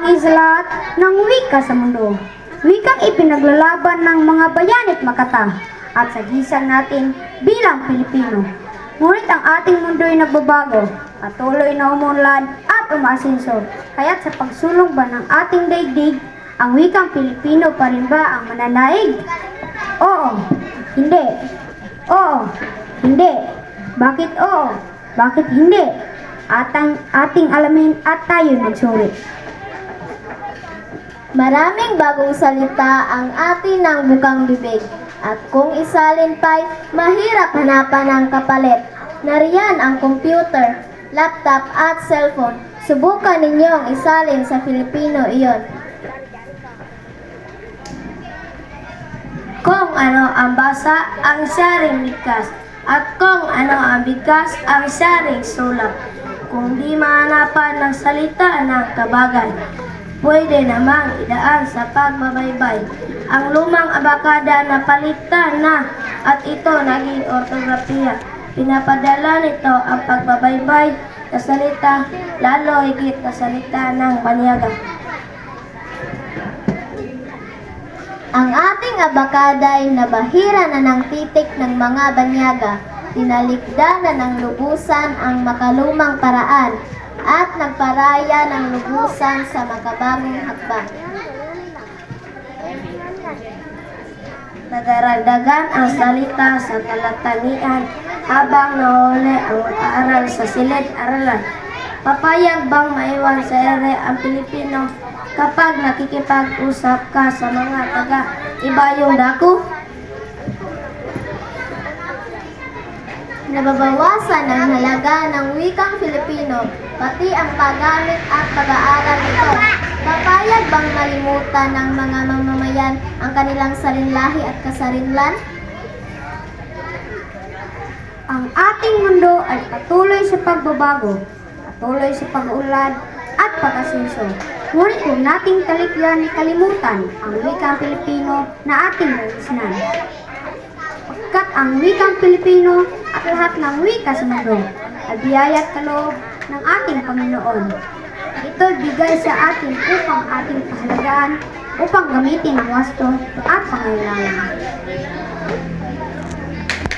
bahagi sa lahat ng wika sa mundo. Wikang ipinaglalaban ng mga bayanit makata at sagisag natin bilang Pilipino. Ngunit ang ating mundo ay nagbabago, patuloy na umunlad at umaasenso. Kaya't sa pagsulong ba ng ating daigdig, ang wikang Pilipino pa rin ba ang mananaig? Oo, hindi. Oo, hindi. Bakit oo? Bakit hindi? Ating alamin at tayo magsuri. Maraming bagong salita ang atin ng bukang bibig. At kung isalin pa'y mahirap hanapan ng kapalit. Nariyan ang computer, laptop at cellphone. Subukan ninyong isalin sa Filipino iyon. Kung ano ang basa, ang saring bigkas. At kung ano ang bigkas, ang saring sulat. Kung di mahanapan ng salita ng kabagay, pwede namang idaan sa pagbabaybay. Ang lumang abakada na palitan na at ito naging ortografiya. Pinapadala nito ang pagbabaybay na salita, lalo higit na salita ng banyaga. Ang ating abakada ay nabahira na ng titik ng mga banyaga. Tinalikda na ng lubusan ang makalumang paraan at nagparaya ng lubusan sa makabagong hakbang. Nadaragdagan ang salita sa talatanian habang nahuli ang mag-aaral sa silid-aralan. Papayag bang maiwan sa ere ang Pilipino kapag nakikipag-usap ka sa mga taga-ibayong dako? Nababawasan ang halaga ng wikang Filipino, pati ang paggamit at pag-aaral nito. Papayag bang malimutan ng mga mamamayan ang kanilang sarinlahi at kasarinlan? Ang ating mundo ay patuloy sa pagbabago, patuloy sa pag-ulad at pag-asenso. Ngunit huwag nating talikdan kalimutan ang wikang Pilipino na ating nagisnan. Pagkat ang wikang Pilipino at lahat ng wika sa mundo ay biyaya at kaloob ng ating Panginoon. Ito bigay sa atin upang ating pahalagaan, upang gamitin ang wasto at pangailangan.